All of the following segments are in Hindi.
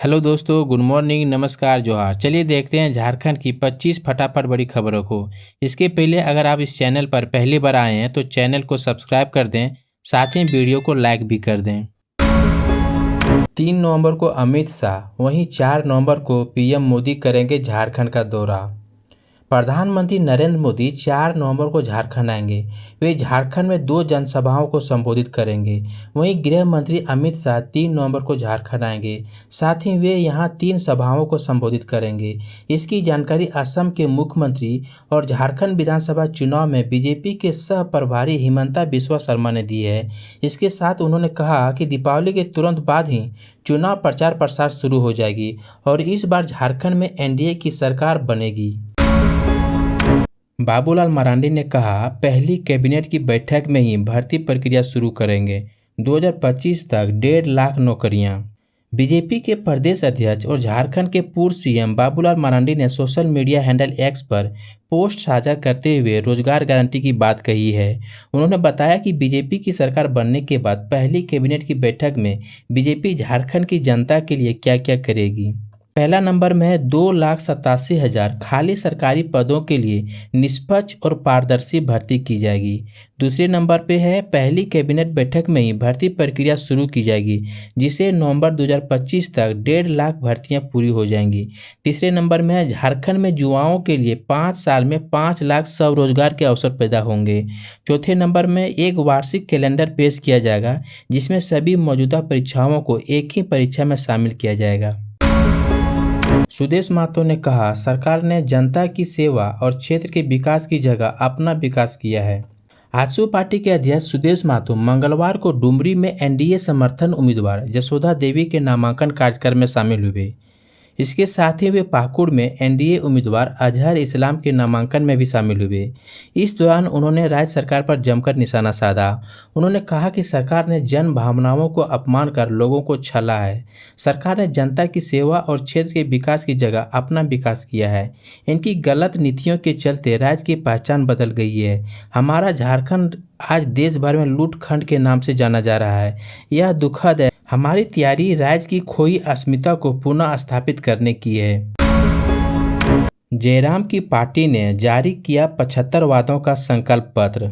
हेलो दोस्तों, गुड मॉर्निंग, नमस्कार, जोहार। चलिए देखते हैं झारखंड की 25 फटाफट बड़ी खबरों को। इसके पहले अगर आप इस चैनल पर पहली बार आए हैं तो चैनल को सब्सक्राइब कर दें, साथ ही वीडियो को लाइक भी कर दें। 3 नवंबर को अमित शाह, वहीं 4 नवंबर को पीएम मोदी करेंगे झारखंड का दौरा। प्रधानमंत्री नरेंद्र मोदी 4 नवंबर को झारखंड आएंगे। वे झारखंड में 2 जनसभाओं को संबोधित करेंगे। वहीं गृह मंत्री अमित शाह 3 नवंबर को झारखंड आएंगे। साथ ही वे यहां 3 सभाओं को संबोधित करेंगे। इसकी जानकारी असम के मुख्यमंत्री और झारखंड विधानसभा चुनाव में बीजेपी के सह प्रभारी हिमंता बिस्वा शर्मा ने दी है। इसके साथ उन्होंने कहा कि दीपावली के तुरंत बाद ही चुनाव प्रचार प्रसार शुरू हो जाएगी और इस बार झारखंड में एनडीए की सरकार बनेगी। बाबूलाल मरांडी ने कहा, पहली कैबिनेट की बैठक में ही भर्ती प्रक्रिया शुरू करेंगे। 2025 तक 1.5 लाख नौकरियां। बीजेपी के प्रदेश अध्यक्ष और झारखंड के पूर्व सीएम बाबूलाल मरांडी ने सोशल मीडिया हैंडल एक्स पर पोस्ट साझा करते हुए रोजगार गारंटी की बात कही है। उन्होंने बताया कि बीजेपी की सरकार बनने के बाद पहली कैबिनेट की बैठक में बीजेपी झारखंड की जनता के लिए क्या क्या करेगी। पहला नंबर में है 2,87,000 खाली सरकारी पदों के लिए निष्पक्ष और पारदर्शी भर्ती की जाएगी। दूसरे नंबर पे है पहली कैबिनेट बैठक में ही भर्ती प्रक्रिया शुरू की जाएगी, जिसे नवंबर 2025 तक 1.5 लाख भर्तियां पूरी हो जाएंगी। तीसरे नंबर में है झारखंड में युवाओं के लिए 5 साल में 5 लाख स्वरोजगार के अवसर पैदा होंगे। चौथे नंबर में एक वार्षिक कैलेंडर पेश किया जाएगा, जिसमें सभी मौजूदा परीक्षाओं को एक ही परीक्षा में शामिल किया जाएगा। सुदेश महतो ने कहा, सरकार ने जनता की सेवा और क्षेत्र के विकास की जगह अपना विकास किया है। आजसू पार्टी के अध्यक्ष सुदेश महतो मंगलवार को डुमरी में एनडीए समर्थन उम्मीदवार जसोदा देवी के नामांकन कार्यक्रम में शामिल हुए। इसके साथ ही वे पाकुड़ में एनडीए उम्मीदवार अजहर इस्लाम के नामांकन में भी शामिल हुए। इस दौरान उन्होंने राज्य सरकार पर जमकर निशाना साधा। उन्होंने कहा कि सरकार ने जन भावनाओं को अपमान कर लोगों को छला है। सरकार ने जनता की सेवा और क्षेत्र के विकास की जगह अपना विकास किया है। इनकी गलत नीतियों के चलते राज्य की पहचान बदल गई है। हमारा झारखंड आज देश भर में लूटखंड के नाम से जाना जा रहा है। यह दुखद है। हमारी तैयारी राज्य की खोई अस्मिता को पुनः स्थापित करने की है। जयराम की पार्टी ने जारी किया 75 वादों का संकल्प पत्र।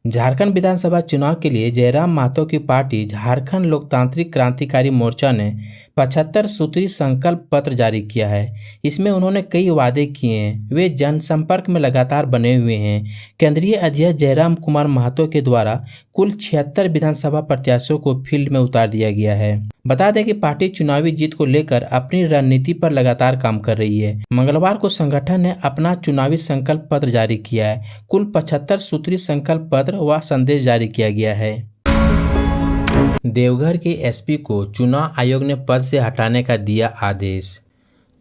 झारखंड विधानसभा चुनाव के लिए जयराम महतो की पार्टी झारखंड लोकतांत्रिक क्रांतिकारी मोर्चा ने 75 सूत्री संकल्प पत्र जारी किया है। इसमें उन्होंने कई वादे किए हैं। वे जनसंपर्क में लगातार बने हुए हैं। केंद्रीय अध्यक्ष जयराम कुमार महतो के द्वारा कुल 76 विधानसभा प्रत्याशियों को फील्ड में उतार दिया गया है। बता दें कि पार्टी चुनावी जीत को लेकर अपनी रणनीति पर लगातार काम कर रही है। मंगलवार को संगठन ने अपना चुनावी संकल्प पत्र जारी किया है। कुल 75 सूत्री संकल्प पत्र व संदेश जारी किया गया है। देवघर के एसपी को चुनाव आयोग ने पद से हटाने का दिया आदेश।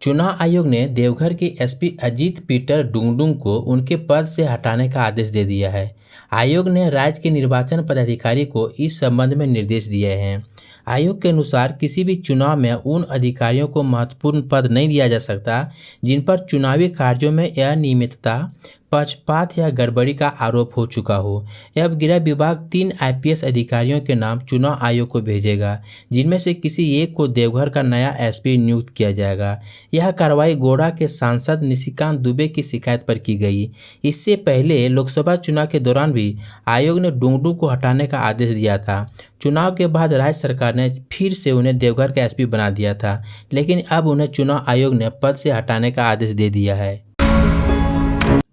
चुनाव आयोग ने देवघर के एसपी अजीत पीटर डुंगडुंग को उनके पद से हटाने का आदेश दे दिया है। आयोग ने राज्य के निर्वाचन पदाधिकारी को इस संबंध में निर्देश दिए हैं। आयोग के अनुसार किसी भी चुनाव में उन अधिकारियों को महत्वपूर्ण पद नहीं दिया जा सकता जिन पर चुनावी कार्यों में अनियमितता, पक्षपात या गड़बड़ी का आरोप हो चुका हो। अब गृह विभाग 3 आईपीएस अधिकारियों के नाम चुनाव आयोग को भेजेगा, जिनमें से किसी एक को देवघर का नया एसपी नियुक्त किया जाएगा। यह कार्रवाई गोड़ा के सांसद निशिकांत दुबे की शिकायत पर की गई। इससे पहले लोकसभा चुनाव के दौरान भी आयोग ने डुंगडुंग को हटाने का आदेश दिया था। चुनाव के बाद राज्य सरकार ने फिर से उन्हें देवघर का एसपी बना दिया था, लेकिन अब उन्हें चुनाव आयोग ने पद से हटाने का आदेश दे दिया है।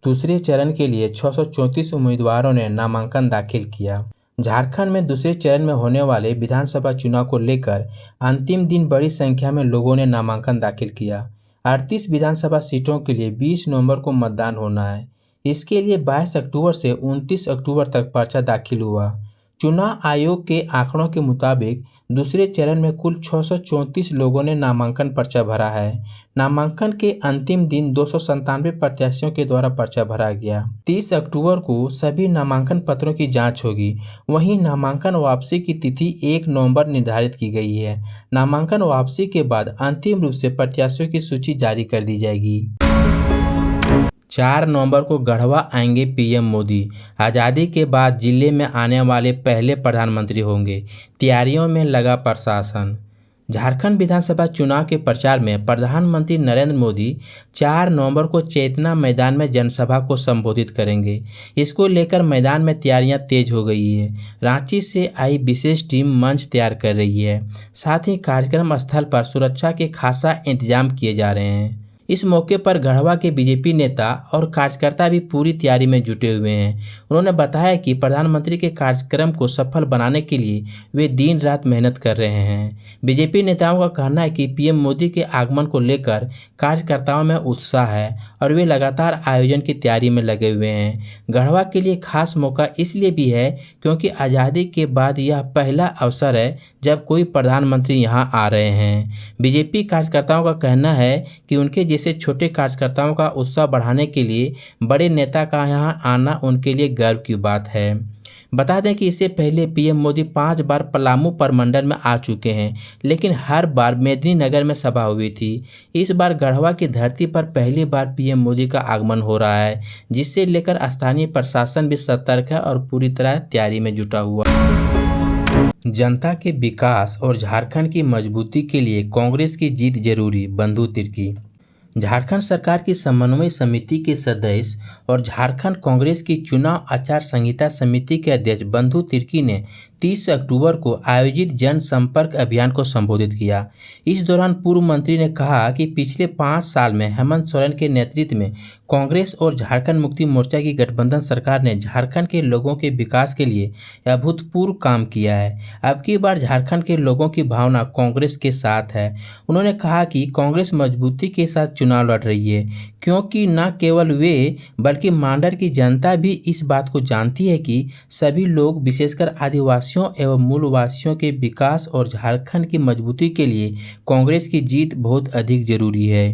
दूसरे चरण के लिए 634 उम्मीदवारों ने नामांकन दाखिल किया। झारखंड में दूसरे चरण में होने वाले विधानसभा चुनाव को लेकर अंतिम दिन बड़ी संख्या में लोगों ने नामांकन दाखिल किया। 38 विधानसभा सीटों के लिए 20 नवंबर को मतदान होना है। इसके लिए 22 अक्टूबर से 29 अक्टूबर तक पर्चा दाखिल हुआ। चुनाव आयोग के आंकड़ों के मुताबिक दूसरे चरण में कुल 634 लोगों ने नामांकन पर्चा भरा है। नामांकन के अंतिम दिन 297 प्रत्याशियों के द्वारा पर्चा भरा गया। 30 अक्टूबर को सभी नामांकन पत्रों की जांच होगी। वहीं नामांकन वापसी की तिथि 1 नवंबर निर्धारित की गई है। नामांकन वापसी के बाद अंतिम रूप से प्रत्याशियों की सूची जारी कर दी जाएगी। 4 नवंबर को गढ़वा आएंगे पीएम मोदी। आज़ादी के बाद जिले में आने वाले पहले प्रधानमंत्री होंगे। तैयारियों में लगा प्रशासन। झारखंड विधानसभा चुनाव के प्रचार में प्रधानमंत्री नरेंद्र मोदी 4 नवंबर को चेतना मैदान में जनसभा को संबोधित करेंगे। इसको लेकर मैदान में तैयारियां तेज हो गई है। रांची से आई विशेष टीम मंच तैयार कर रही है। साथ ही कार्यक्रम स्थल पर सुरक्षा के खासा इंतजाम किए जा रहे हैं। इस मौके पर गढ़वा के बीजेपी नेता और कार्यकर्ता भी पूरी तैयारी में जुटे हुए हैं। उन्होंने बताया कि प्रधानमंत्री के कार्यक्रम को सफल बनाने के लिए वे दिन रात मेहनत कर रहे हैं। बीजेपी नेताओं का कहना है कि पीएम मोदी के आगमन को लेकर कार्यकर्ताओं में उत्साह है और वे लगातार आयोजन की तैयारी में लगे हुए हैं। गढ़वा के लिए खास मौका इसलिए भी है क्योंकि आज़ादी के बाद यह पहला अवसर है जब कोई प्रधानमंत्री यहां आ रहे हैं। बीजेपी कार्यकर्ताओं का कहना है कि उनके जैसे छोटे कार्यकर्ताओं का उत्साह बढ़ाने के लिए बड़े नेता का यहां आना उनके लिए गर्व की बात है। बता दें कि इससे पहले पीएम मोदी 5 बार पलामू प्रमंडल में आ चुके हैं, लेकिन हर बार मेदिनीनगर में सभा हुई थी। इस बार गढ़वा की धरती पर पहली बार पीएम मोदी का आगमन हो रहा है, जिससे लेकर स्थानीय प्रशासन भी सतर्क है और पूरी तरह तैयारी में जुटा हुआ है। जनता के विकास और झारखंड की मजबूती के लिए कांग्रेस की जीत जरूरी, बंधु तिर्की। झारखंड सरकार की समन्वय समिति के सदस्य और झारखंड कांग्रेस की चुनाव आचार संहिता समिति के अध्यक्ष बंधु तिर्की ने 30 अक्टूबर को आयोजित जनसंपर्क अभियान को संबोधित किया। इस दौरान पूर्व मंत्री ने कहा कि पिछले 5 साल में हेमंत सोरेन के नेतृत्व में कांग्रेस और झारखंड मुक्ति मोर्चा की गठबंधन सरकार ने झारखंड के लोगों के विकास के लिए अभूतपूर्व काम किया है। अब की बार झारखंड के लोगों की भावना कांग्रेस के साथ है। उन्होंने कहा कि कांग्रेस मजबूती के साथ चुनाव लड़ रही है, क्योंकि न केवल वे बल्कि मांडर की जनता भी इस बात को जानती है कि सभी लोग विशेषकर आदिवासियों एवं मूलवासियों के विकास और झारखंड की मजबूती के लिए कांग्रेस की जीत बहुत अधिक जरूरी है।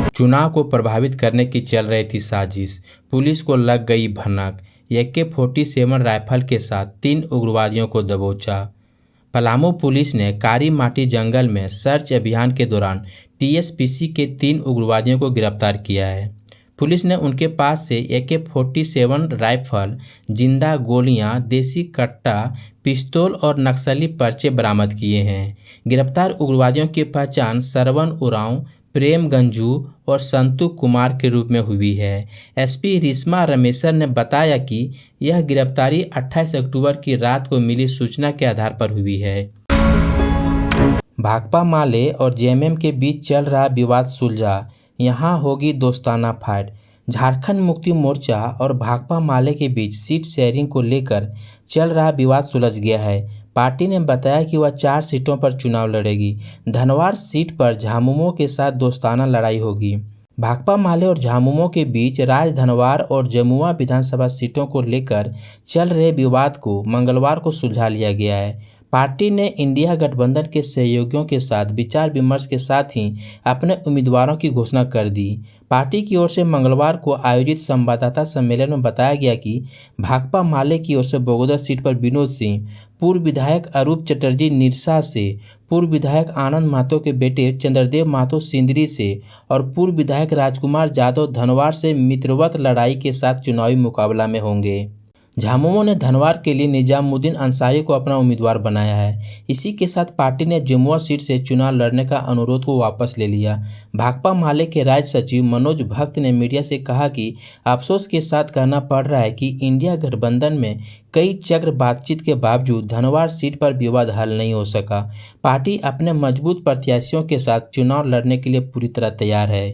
चुनाव को प्रभावित करने की चल रही थी साजिश, पुलिस को लग गई भनक। AK-47 राइफल के साथ 3 उग्रवादियों को दबोचा। पलामू पुलिस ने कारी माटी जंगल में सर्च अभियान के दौरान TSPC के 3 उग्रवादियों को गिरफ्तार किया है। पुलिस ने उनके पास से AK-47 राइफल, जिंदा गोलियां, देसी कट्टा, पिस्तौल और नक्सली पर्चे बरामद किए हैं। गिरफ्तार उग्रवादियों की पहचान सरवन उरांव, प्रेम गंजू और संतु कुमार के रूप में हुई है। SP रिश्मा रमेशर ने बताया कि यह गिरफ्तारी 28 अक्टूबर की रात को मिली सूचना के आधार पर हुई है। भाकपा माले और JMM के बीच चल रहा विवाद सुलझा, यहां होगी दोस्ताना फाइट। झारखंड मुक्ति मोर्चा और भाकपा माले के बीच सीट शेयरिंग को लेकर चल रहा विवाद सुलझ गया है। पार्टी ने बताया कि वह 4 सीटों पर चुनाव लड़ेगी। धनवार सीट पर झामुमो के साथ दोस्ताना लड़ाई होगी। भाकपा माले और झामुमो के बीच राज धनवार और जमुआ विधानसभा सीटों को लेकर चल रहे विवाद को मंगलवार को सुलझा लिया गया है। पार्टी ने इंडिया गठबंधन के सहयोगियों के साथ विचार विमर्श के साथ ही अपने उम्मीदवारों की घोषणा कर दी। पार्टी की ओर से मंगलवार को आयोजित संवाददाता सम्मेलन में बताया गया कि भाकपा माले की ओर से बगोदर सीट पर विनोद सिंह, पूर्व विधायक अरूप चटर्जी निरसा से, पूर्व विधायक आनंद महतो के बेटे चंद्रदेव महतो सिंदरी से और पूर्व विधायक राजकुमार यादव धनवार से मित्रवत लड़ाई के साथ चुनावी मुकाबला में होंगे। झामुमो ने धनवार के लिए निजामुद्दीन अंसारी को अपना उम्मीदवार बनाया है। इसी के साथ पार्टी ने जमुआ सीट से चुनाव लड़ने का अनुरोध को वापस ले लिया। भाकपा माले के राज्य सचिव मनोज भक्त ने मीडिया से कहा कि अफसोस के साथ कहना पड़ रहा है कि इंडिया गठबंधन में कई चक्र बातचीत के बावजूद धनवार सीट पर विवाद हल नहीं हो सका। पार्टी अपने मजबूत प्रत्याशियों के साथ चुनाव लड़ने के लिए पूरी तरह तैयार है।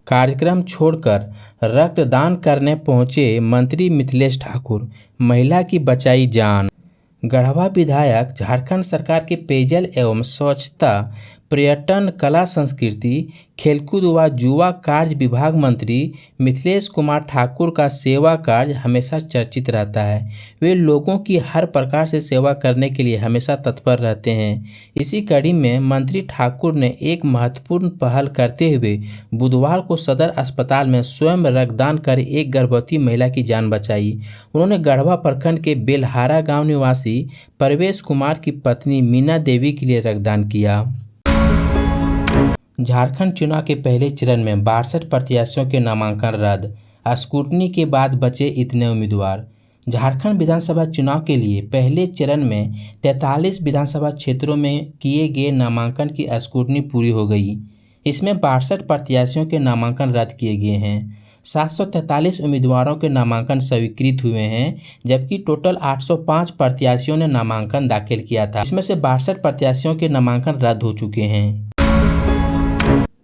कार्यक्रम छोड़कर रक्तदान करने पहुंचे मंत्री मिथिलेश ठाकुर, महिला की बचाई जान। गढ़वा विधायक झारखंड सरकार के पेयजल एवं स्वच्छता, पर्यटन, कला संस्कृति, खेलकूद व युवा कार्य विभाग मंत्री मिथिलेश कुमार ठाकुर का सेवा कार्य हमेशा चर्चित रहता है। वे लोगों की हर प्रकार से सेवा करने के लिए हमेशा तत्पर रहते हैं। इसी कड़ी में मंत्री ठाकुर ने एक महत्वपूर्ण पहल करते हुए बुधवार को सदर अस्पताल में स्वयं रक्तदान कर एक गर्भवती महिला की जान बचाई। उन्होंने गढ़वा प्रखंड के बेलहारा गाँव निवासी परवेश कुमार की पत्नी मीना देवी के लिए रक्तदान किया। झारखंड चुनाव के पहले चरण में 62 प्रत्याशियों के नामांकन रद्द, स्क्रूटनी के बाद बचे इतने उम्मीदवार। झारखंड विधानसभा चुनाव के लिए पहले चरण में 43 विधानसभा क्षेत्रों में किए गए नामांकन की स्क्रूटनी पूरी हो गई। इसमें 62 प्रत्याशियों के नामांकन रद्द किए गए हैं। 743 उम्मीदवारों के नामांकन स्वीकृत हुए हैं, जबकि टोटल 805 प्रत्याशियों ने नामांकन दाखिल किया था। इसमें से 62 प्रत्याशियों के नामांकन रद्द हो चुके हैं।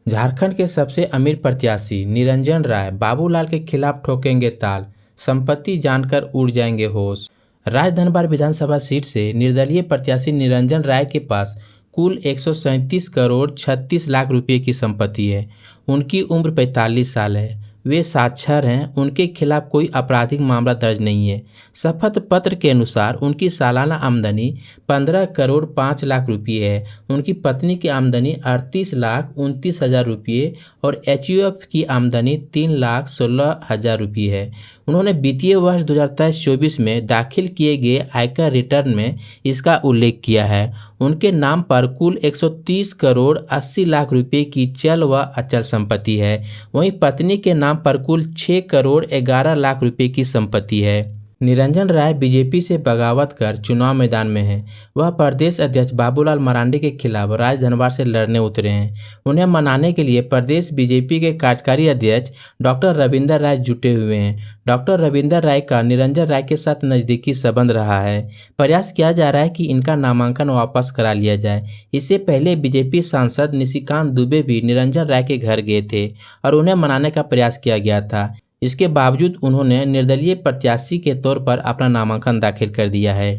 झारखंड के सबसे अमीर प्रत्याशी निरंजन राय बाबूलाल के खिलाफ ठोकेंगे ताल, संपत्ति जानकर उड़ जाएंगे होश। राजधनबार विधानसभा सीट से निर्दलीय प्रत्याशी निरंजन राय के पास कुल 137 करोड़ 36 लाख रुपए की संपत्ति है। उनकी उम्र 45 साल है। वे साक्षर हैं। उनके खिलाफ कोई आपराधिक मामला दर्ज नहीं है। शपथ पत्र के अनुसार उनकी सालाना आमदनी 15 करोड़ 5 लाख रुपये है। उनकी पत्नी की आमदनी 38,29,000 रुपये और एचयूएफ की आमदनी 3,16,000 रुपये है। उन्होंने वित्तीय वर्ष 2023-24 में दाखिल किए गए आयकर रिटर्न में इसका उल्लेख किया है। उनके नाम पर कुल 130 करोड़ 80 लाख रुपए की चल व अचल संपत्ति है। वहीं पत्नी के नाम पर कुल 6 करोड़ 11 लाख रुपए की संपत्ति है। निरंजन राय बीजेपी से बगावत कर चुनाव मैदान में हैं। वह प्रदेश अध्यक्ष बाबूलाल मरांडी के खिलाफ राजधनबार से लड़ने उतरे हैं। उन्हें मनाने के लिए प्रदेश बीजेपी के कार्यकारी अध्यक्ष डॉक्टर रविंदर राय जुटे हुए हैं। डॉक्टर रविंदर राय का निरंजन राय के साथ नज़दीकी संबंध रहा है। प्रयास किया जा रहा है कि इनका नामांकन वापस करा लिया जाए। इससे पहले बीजेपी सांसद निशिकांत दुबे भी निरंजन राय के घर गए थे और उन्हें मनाने का प्रयास किया गया था। इसके बावजूद उन्होंने निर्दलीय प्रत्याशी के तौर पर अपना नामांकन दाखिल कर दिया है।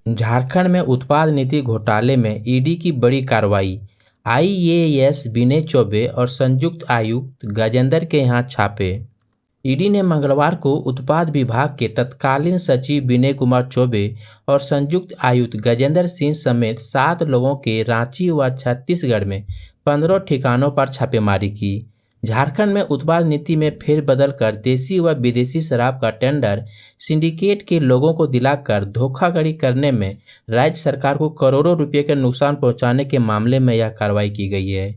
झारखंड में उत्पाद नीति घोटाले में ईडी की बड़ी कार्रवाई। आईएएस विनय चौबे और संयुक्त आयुक्त गजेंद्र के यहां छापे। ईडी ने मंगलवार को उत्पाद विभाग के तत्कालीन सचिव विनय कुमार चौबे और संयुक्त आयुक्त गजेंद्र सिंह समेत 7 लोगों के रांची व छत्तीसगढ़ में 15 ठिकानों पर छापेमारी की। झारखंड में उत्पाद नीति में फेरबदल कर देसी व विदेशी शराब का टेंडर सिंडिकेट के लोगों को दिलाकर धोखाधड़ी करने में राज्य सरकार को करोड़ों रुपए के नुकसान पहुंचाने के मामले में यह कार्रवाई की गई है।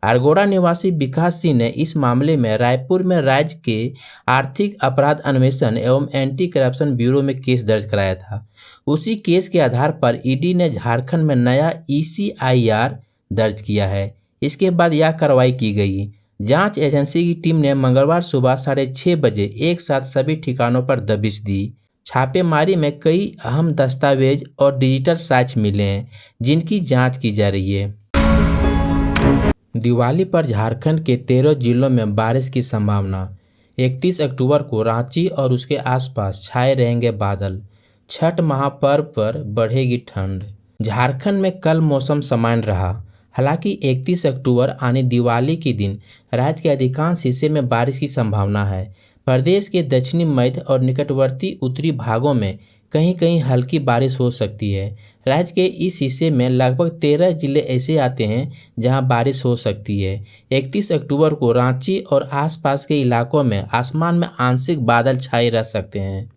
अरगोड़ा निवासी विकास सिंह ने इस मामले में रायपुर में राज्य के आर्थिक अपराध अन्वेषण एवं एंटी करप्शन ब्यूरो में केस दर्ज कराया था। उसी केस के आधार पर ईडी ने झारखंड में नया ECIR दर्ज किया है। इसके बाद यह कार्रवाई की गई। जांच एजेंसी की टीम ने मंगलवार सुबह 6:30 बजे एक साथ सभी ठिकानों पर दबिश दी। छापेमारी में कई अहम दस्तावेज और डिजिटल साक्ष्य मिले हैं, जिनकी जांच की जा रही है। दिवाली पर झारखंड के 13 जिलों में बारिश की संभावना। 31 अक्टूबर को रांची और उसके आसपास छाए रहेंगे बादल। छठ महापर्व पर बढ़ेगी ठंड। झारखंड में कल मौसम सामान्य रहा। हालांकि 31 अक्टूबर यानी दिवाली के दिन राज्य के अधिकांश हिस्से में बारिश की संभावना है। प्रदेश के दक्षिणी मध्य और निकटवर्ती उत्तरी भागों में कहीं कहीं हल्की बारिश हो सकती है। राज्य के इस हिस्से में लगभग 13 जिले ऐसे आते हैं जहां बारिश हो सकती है। 31 अक्टूबर को रांची और आसपास के इलाकों में आसमान में आंशिक बादल छाए रह सकते हैं।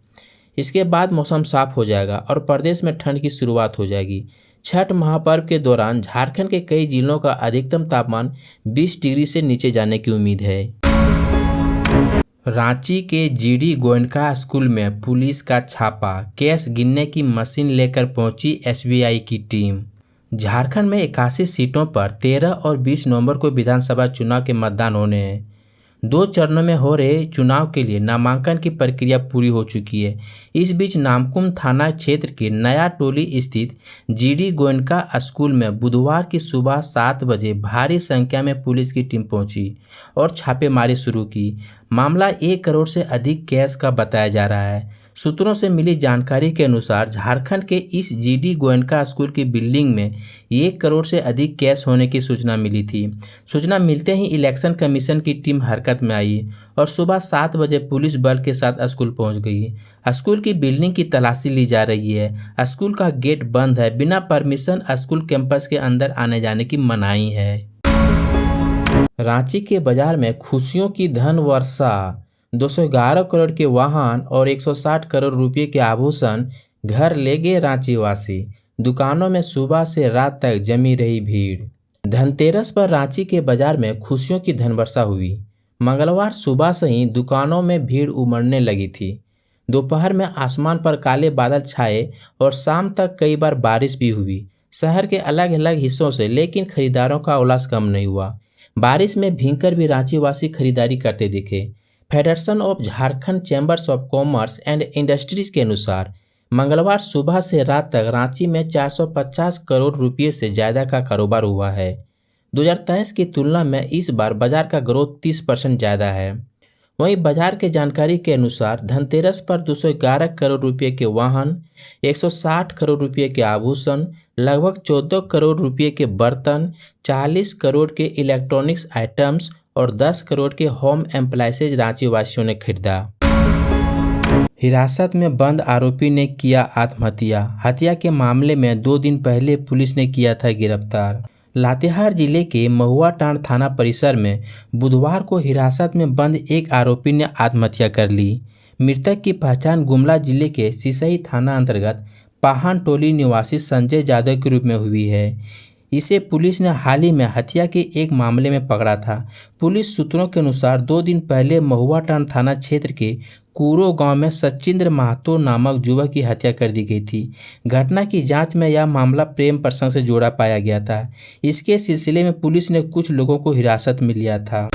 इसके बाद मौसम साफ हो जाएगा और प्रदेश में ठंड की शुरुआत हो जाएगी। छठ महापर्व के दौरान झारखंड के कई जिलों का अधिकतम तापमान 20 डिग्री से नीचे जाने की उम्मीद है। रांची के GD गोयनका स्कूल में पुलिस का छापा। कैश गिनने की मशीन लेकर पहुंची SBI की टीम। झारखंड में 81 सीटों पर 13 और 20 नवंबर को विधानसभा चुनाव के मतदान होने हैं। 2 चरणों में हो रहे चुनाव के लिए नामांकन की प्रक्रिया पूरी हो चुकी है। इस बीच नामकुम थाना क्षेत्र के नया टोली स्थित GD गोयनका स्कूल में बुधवार की सुबह 7 बजे भारी संख्या में पुलिस की टीम पहुंची और छापेमारी शुरू की। मामला 1 करोड़ से अधिक कैश का बताया जा रहा है। सूत्रों से मिली जानकारी के अनुसार झारखंड के इस GD गोयनका स्कूल की बिल्डिंग में 1 करोड़ से अधिक कैश होने की सूचना मिली थी। सूचना मिलते ही इलेक्शन कमीशन की टीम हरकत में आई और सुबह 7 बजे पुलिस बल के साथ स्कूल पहुंच गई। स्कूल की बिल्डिंग की तलाशी ली जा रही है। स्कूल का गेट बंद है। बिना परमिशन स्कूल कैंपस के अंदर आने जाने की मनाही है। रांची के बाजार में खुशियों की धन वर्षा। 211 करोड़ के वाहन और 160 करोड़ रुपए के आभूषण घर ले गए रांची वासी। दुकानों में सुबह से रात तक जमी रही भीड़। धनतेरस पर रांची के बाजार में खुशियों की धन वर्षा हुई। मंगलवार सुबह से ही दुकानों में भीड़ उमड़ने लगी थी। दोपहर में आसमान पर काले बादल छाए और शाम तक कई बार बारिश भी हुई शहर के अलग अलग हिस्सों से, लेकिन खरीदारों का उल्लास कम नहीं हुआ। बारिश में भीगकर भी रांची वासी खरीदारी करते दिखे। Federation of Jharkhand chambers of commerce and industries के अनुसार मंगलवार सुबह से रात तक रांची में 450 करोड़ रुपये से ज़्यादा का कारोबार हुआ है। 2023 की तुलना में इस बार बाजार का ग्रोथ 30% ज़्यादा है। वहीं बाजार के जानकारी के अनुसार धनतेरस पर 211 करोड़ रुपये के वाहन, 160 करोड़ रुपये के आभूषण, लगभग 14 करोड़ रुपये के बर्तन, 40 करोड़ के इलेक्ट्रॉनिक्स आइटम्स और 10 करोड़ के होम एप्लायंसेज रांची वासियों ने खरीदा। हिरासत में बंद आरोपी ने किया आत्महत्या। हत्या के मामले में 2 दिन पहले पुलिस ने किया था गिरफ्तार। लातेहार जिले के महुआटांड़ थाना परिसर में बुधवार को हिरासत में बंद एक आरोपी ने आत्महत्या कर ली। मृतक की पहचान गुमला जिले के सिसई थाना अंतर्गत पाहन टोली निवासी संजय यादव के रूप में हुई है। इसे पुलिस ने हाल ही में हत्या के एक मामले में पकड़ा था। पुलिस सूत्रों के अनुसार 2 दिन पहले महुआटांड़ थाना क्षेत्र के कूरो गांव में सचिंद्र महतो नामक युवक की हत्या कर दी गई थी। घटना की जांच में यह मामला प्रेम प्रसंग से जोड़ा पाया गया था। इसके सिलसिले में पुलिस ने कुछ लोगों को हिरासत में लिया था।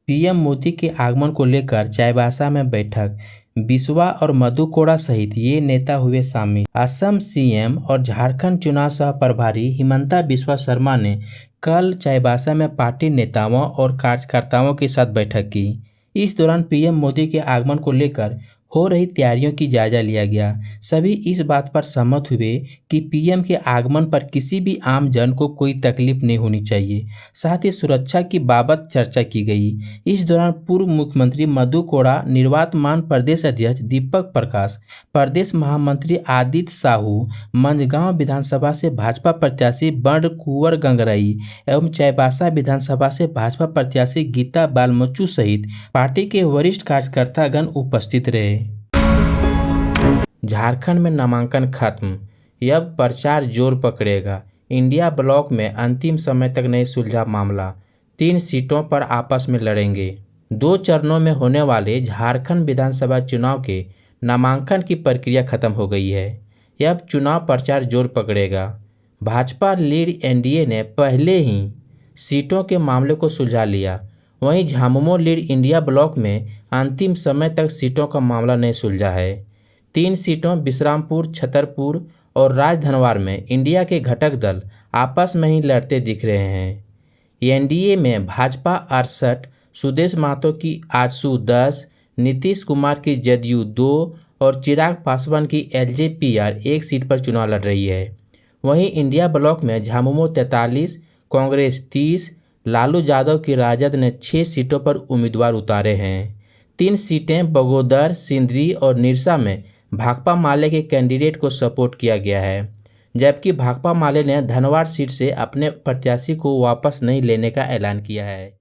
पीएम मोदी के आगमन को लेकर चाईबासा में बैठक। बिस्वा और मधु कोड़ा सहित ये नेता हुए शामिल। असम सीएम और झारखंड चुनाव सह प्रभारी हिमंता बिस्वा शर्मा ने कल चाईबासा में पार्टी नेताओं और कार्यकर्ताओं के साथ बैठक की। इस दौरान पीएम मोदी के आगमन को लेकर हो रही तैयारियों की जायजा लिया गया। सभी इस बात पर सहमत हुए कि पीएम के आगमन पर किसी भी आम जन को कोई तकलीफ नहीं होनी चाहिए। साथ ही सुरक्षा की बाबत चर्चा की गई। इस दौरान पूर्व मुख्यमंत्री मधु कोड़ा, निर्वातमान प्रदेश अध्यक्ष दीपक प्रकाश, प्रदेश महामंत्री आदित्य साहू, मंझगांव विधानसभा से भाजपा प्रत्याशी बंड कुंवर गंगरई एवं चाईबासा विधानसभा से भाजपा प्रत्याशी गीता बालमचू सहित पार्टी के वरिष्ठ कार्यकर्तागण उपस्थित रहे। झारखंड में नामांकन खत्म, अब प्रचार जोर पकड़ेगा। इंडिया ब्लॉक में अंतिम समय तक नहीं सुलझा मामला, 3 सीटों पर आपस में लड़ेंगे। 2 चरणों में होने वाले झारखंड विधानसभा चुनाव के नामांकन की प्रक्रिया खत्म हो गई है। अब चुनाव प्रचार जोर पकड़ेगा। भाजपा लीड एनडीए ने पहले ही सीटों के मामले को सुलझा लिया। वहीं झामुमो लीड इंडिया ब्लॉक में अंतिम समय तक सीटों का मामला नहीं सुलझा है। 3 सीटों बिश्रामपुर, छतरपुर और राजधनवार में इंडिया के घटक दल आपस में ही लड़ते दिख रहे हैं। एनडीए में भाजपा 68, सुदेश महतो की आजसू 10, नीतीश कुमार की जदयू 2 और चिराग पासवान की एलजेपीआर 1 सीट पर चुनाव लड़ रही है। वहीं इंडिया ब्लॉक में झामुमो 43, कांग्रेस 30, लालू यादव की राजद ने 6 सीटों पर उम्मीदवार उतारे हैं। 3 सीटें बगोदर, सिंदरी और निरसा में भाकपा माले के कैंडिडेट को सपोर्ट किया गया है, जबकि भाकपा माले ने धनवार सीट से अपने प्रत्याशी को वापस नहीं लेने का ऐलान किया है।